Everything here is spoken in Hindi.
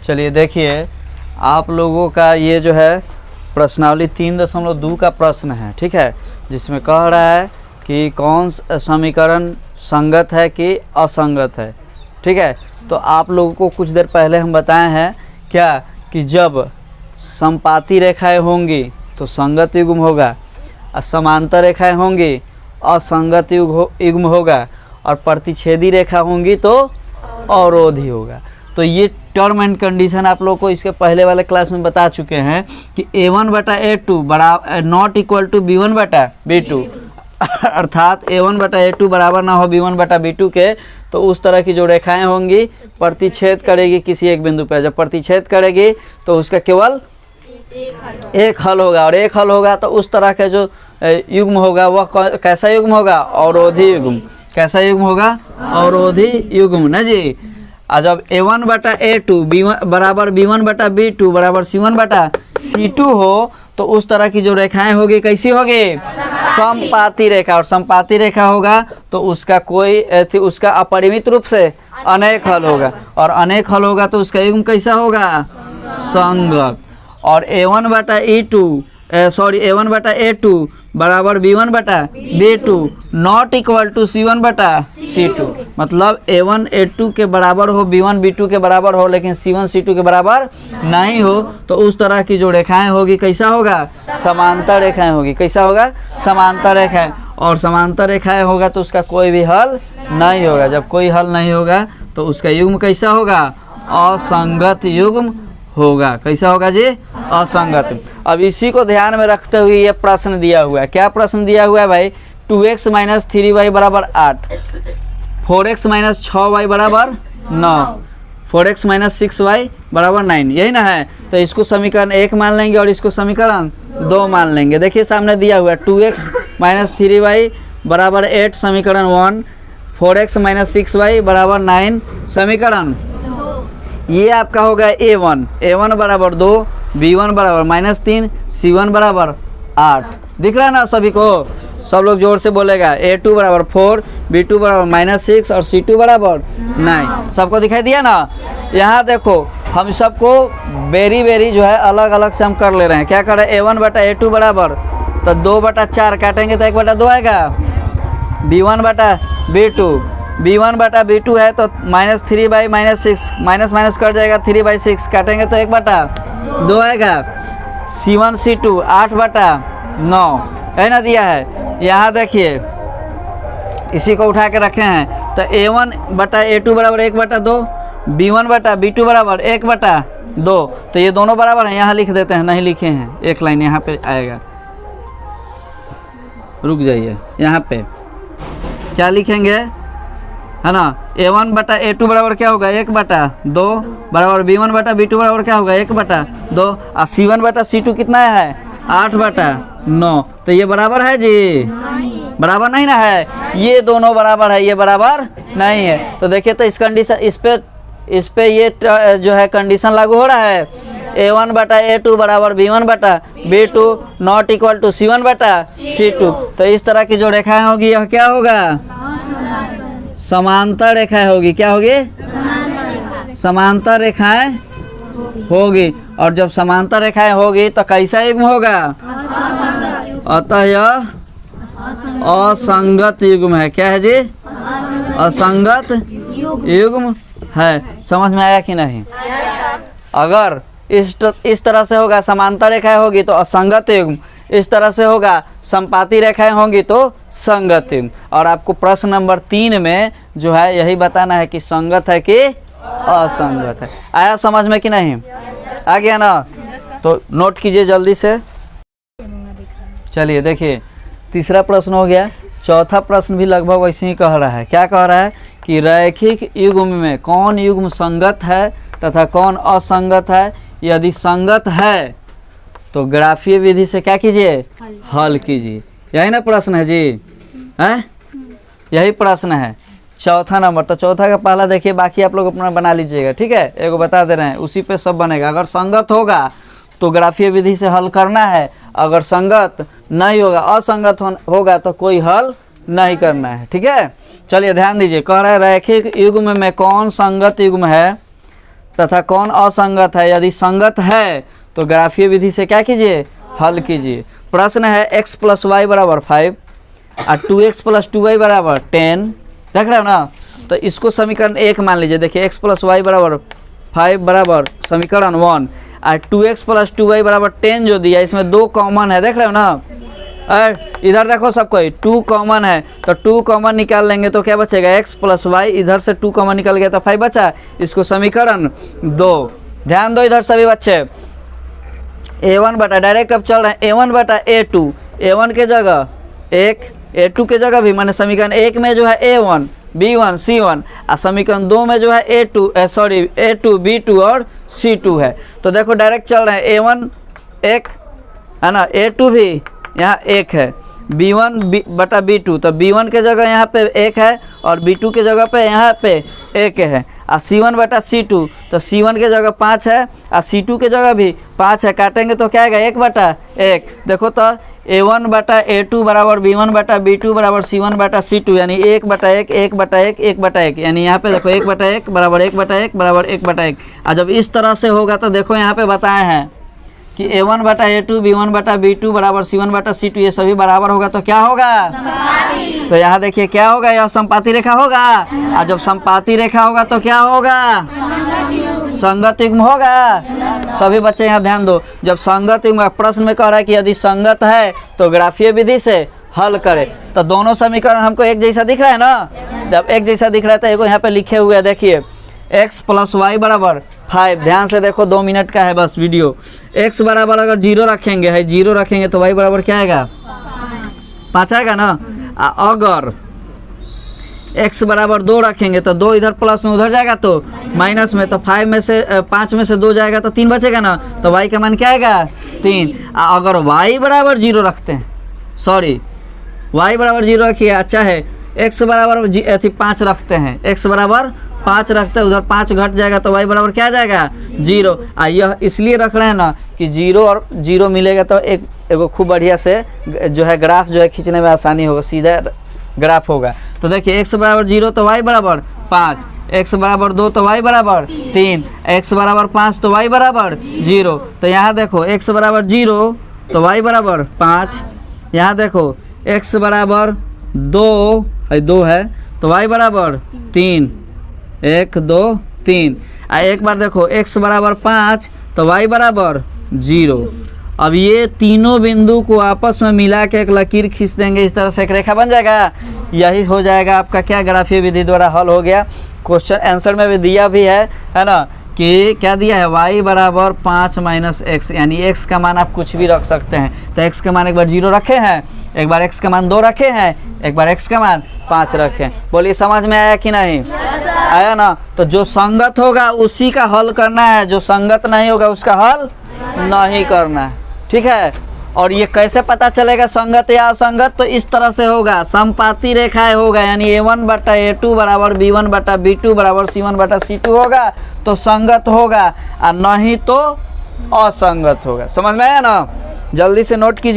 चलिए देखिए, आप लोगों का ये जो है प्रश्नावली 3.2 का प्रश्न है, ठीक है, जिसमें कह रहा है कि कौन समीकरण संगत है कि असंगत है। ठीक है, तो आप लोगों को कुछ देर पहले हम बताए हैं क्या कि जब समपाती रेखाएं होंगी तो संगत युग्म होगा, और समांतर रेखाएं होंगी असंगत युग्म होगा, और प्रतिच्छेदी रेखा होंगी तो अवरोधी होगा। तो ये टर्म एंड कंडीशन आप लोग को इसके पहले वाले क्लास में बता चुके हैं कि A1/A2 बराबर नॉट इक्वल टू B1/B2, अर्थात A1/A2 बराबर ना हो B1/B2 के, तो उस तरह की जो रेखाएं होंगी प्रतिच्छेद करेगी किसी एक बिंदु पर। जब प्रतिच्छेद करेगी तो उसका केवल एक हल होगा, और एक हल होगा तो उस तरह का जो युग्म होगा वह कैसा युग्म होगा? अवरोधी युग्म। कैसा युग्म होगा? अवरोधी युग्म ना जी। और जब A1/A2 बराबर B1/B2 बराबर C1/C2 हो तो उस तरह की जो रेखाएं होगी कैसी होगी? समपाती रेखा। और समपाती रेखा होगा तो उसका उसका अपरिमित रूप से अनेक हल होगा, और अनेक हल होगा तो उसका युग्म कैसा होगा? संगत। और A1/A2 बराबर B1/B2 not equal to C1/C2, मतलब A1/A2 के बराबर हो, B1/B2 के बराबर हो, लेकिन C1/C2 के बराबर नहीं हो, तो उस तरह की जो रेखाएं होगी कैसा होगा? समांतर रेखाएं होगी। कैसा होगा? समांतर रेखाएं। और समांतर रेखाएं होगा तो उसका कोई भी हल नहीं होगा। जब कोई हल नहीं होगा तो उसका युग्म कैसा होगा? असंगत युग्म होगा। कैसा होगा जी? असंगत। अब इसी को ध्यान में रखते हुए ये प्रश्न दिया हुआ है। क्या प्रश्न दिया हुआ है भाई? 2x - 3y बराबर 8, 4x - 6y बराबर 9, 4x - 6y बराबर 9, यही ना है। तो इसको समीकरण 1 मान लेंगे और इसको समीकरण 2 मान लेंगे। देखिए सामने दिया हुआ है 2x - 3y बराबर 8 समीकरण 1, 4x - 6y बराबर 9 समीकरण। ये आपका होगा A1 बराबर 2, B1 बराबर -3, C1 बराबर 8। दिख रहा है ना सभी को? सब लोग जोर से बोलेगा। A2 बराबर 4, B2 बराबर -6 और C2 बराबर 9। सबको दिखाई दिया ना? यहाँ देखो हम सबको बेरी जो है अलग अलग से हम कर ले रहे हैं। क्या कर रहे हैं? A1/A2 बराबर तो 2/4 काटेंगे तो 1/2 आएगा। B1/B2 है तो -3/6, माइनस कट जाएगा, 3/6 काटेंगे तो 1/2 आएगा। C1/C2 8/9 है ना दिया है। यहाँ देखिए इसी को उठा के रखे हैं। तो A1/A2 बराबर 1/2, B1/B2 बराबर 1/2। तो ये दोनों बराबर हैं, यहाँ लिख देते हैं, नहीं लिखे हैं, एक लाइन यहाँ पे आएगा। रुक जाइए, यहाँ पे क्या लिखेंगे है ना? A1/A2 बराबर क्या होगा? 1/2 बराबर B1/B2 बराबर क्या होगा? 1/2। और C1/C2 कितना है? 8/9। तो ये बराबर है जी? बराबर नहीं ना है। ये दोनों बराबर है, ये बराबर नहीं है। तो देखिए तो इस कंडीशन इस पे ये जो है कंडीशन लागू हो रहा है। A1/A2 बराबर B1/B2 not equal to C1/C2। तो इस तरह की जो रेखाएं होगी यह क्या होगा? समांतर रेखाएं होगी। क्या होगी? समांतर रेखाएं होगी। और जब समांतर रेखाएं होगी तो कैसा युग्म होगा? अतः यह असंगत युग्म है। क्या है जी? असंगत युग्म है। समझ में आया कि नहीं? अगर इस तरह से होगा समांतर रेखाएं होगी तो असंगत युग्म, इस तरह से होगा समपाती रेखाएं होंगी तो संगत युग्म। और आपको प्रश्न नंबर 3 में जो है यही बताना है कि संगत है कि असंगत है। आया समझ में कि नहीं? आ गया ना? तो नोट कीजिए जल्दी से। चलिए देखिए तीसरा प्रश्न हो गया। चौथा प्रश्न भी लगभग वैसे ही कह रहा है। क्या कह रहा है कि रैखिक युग्म में कौन युग्म संगत है तथा कौन असंगत है? यदि संगत है तो ग्राफीय विधि से क्या कीजिए? हल कीजिए। यही ना प्रश्न है जी? है यही प्रश्न है चौथा नंबर। तो चौथा का पहला देखिए, बाकी आप लोग अपना बना लीजिएगा, ठीक है? एगो बता दे रहे हैं, उसी पे सब बनेगा। अगर संगत होगा तो ग्राफीय विधि से हल करना है, अगर संगत नहीं होगा, असंगत होगा तो कोई हल नहीं करना है, ठीक है? चलिए ध्यान दीजिए, कह रहा है रैखिक युग्म में कौन संगत युग्म है तथा कौन असंगत है। यदि संगत है तो ग्राफीय विधि से क्या कीजिए, हल कीजिए। प्रश्न है x + y = 5 और 2x + 2y = 10, देख रहे हो ना। तो इसको समीकरण 1 मान लीजिए। देखिए x + y = 5 बराबर समीकरण 1 और 2x + 2y = 10 जो दिया, इसमें 2 कॉमन है, देख रहे हो ना। और इधर देखो सब कोई 2 कॉमन है, तो 2 कॉमन निकाल लेंगे तो क्या बचेगा, x + y, इधर से 2 कॉमन निकल गया तो 5 बचा। इसको समीकरण 2, ध्यान दो इधर सभी बच्चे। a1 बटा, डायरेक्ट अब चल रहे हैं, a1 बटा a2, a1 के जगह 1, a2 के जगह भी, माने समीकरण 1 में जो है a1 b1 c1 और समीकरण 2 में जो है a2 b2 और c2 है। तो देखो डायरेक्ट चल रहे हैं, a1 1 है ना, a2 भी यहाँ 1 है, b1 बटा b2, तो b1 के जगह यहाँ पे 1 है और b2 के जगह पे यहाँ पे 1 है। और c1 बटा c2, तो c1 के जगह 5 है और c2 के जगह भी 5 है, काटेंगे तो क्या आएगा, 1 बटा 1। देखो तो a1 बटा a2 बराबर b1 बटा b2 बराबर c1 बटा c2, यानी 1 बटा 1 1 बटा 1 1 बटा 1, यानी यहाँ पे देखो 1 बटा 1 बराबर 1 बटा 1 बराबर 1 बटा 1। और जब इस तरह से होगा तो देखो यहाँ पे बताए हैं कि a1 बटा a2 b1 बटा b2 बराबर c1 बटा c2, ये सभी बराबर होगा तो क्या होगा, तो यहाँ देखिए क्या होगा, यह समपाती रेखा होगा। और जब समपाती रेखा होगा तो क्या होगा, संगत युग्म होगा। सभी बच्चे यहाँ ध्यान दो, जब संगत युग्म, प्रश्न में कह रहा है कि यदि संगत है तो ग्राफीय विधि से हल करे। तो दोनों समीकरण हमको एक जैसा दिख रहा है ना। जब एक जैसा दिख रहा है तो एगो यहाँ पे लिखे हुए हैं, देखिए x + y = 5, ध्यान से देखो, 2 मिनट का है बस वीडियो। x बराबर अगर 0 रखेंगे है, 0 रखेंगे तो y बराबर क्या आएगा, 5 आएगा ना। अगर x बराबर 2 रखेंगे तो 2 इधर प्लस में उधर जाएगा तो माइनस में, तो 5 में से 5 में से 2 जाएगा तो 3 बचेगा ना, तो y का मान क्या आएगा, 3। अगर y बराबर 0 रखते हैं, सॉरी y बराबर 0 रखिए, अच्छा है, x बराबर 5 रखते हैं, x बराबर 5 रखते हैं, उधर 5 घट जाएगा तो y बराबर क्या जाएगा, 0। यह इसलिए रख रहे हैं ना कि 0 और 0 मिलेगा तो एगो खूब बढ़िया से जो है ग्राफ जो है खींचने में आसानी होगा, सीधा ग्राफ होगा। तो देखिए x बराबर 0 तो y बराबर 5, x बराबर 2 तो y बराबर 3, x बराबर 5 तो y बराबर 0। तो यहाँ देखो x बराबर 0 तो y बराबर 5, यहाँ देखो x बराबर 2 है तो y बराबर 3, 1 2 3। एक बार देखो x बराबर 5 तो y बराबर 0। अब ये तीनों बिंदु को आपस में मिला के एक लकीर खींच देंगे, इस तरह से एक रेखा बन जाएगा। यही हो जाएगा आपका क्या, ग्राफीय विधि द्वारा हल हो गया। क्वेश्चन आंसर में भी दिया भी है ना, कि क्या दिया है, y बराबर 5 - x, यानी x का मान आप कुछ भी रख सकते हैं। तो x का मान एक बार 0 रखे हैं, एक बार x का मान 2 रखे हैं, एक बार x का मान 5 रखे हैं। बोलिए समझ में आया कि नहीं, आया ना। तो जो संगत होगा उसी का हल करना है, जो संगत नहीं होगा उसका हल नहीं करना है, ठीक है। और ये कैसे पता चलेगा संगत या असंगत, तो इस तरह से होगा, समपाती रेखाएं होगा, यानी a1 बटा a2 बराबर b1 बटा b2 बराबर c1 बटा c2 होगा तो संगत होगा, और नहीं तो असंगत होगा। समझ में आया ना, जल्दी से नोट कीजिए।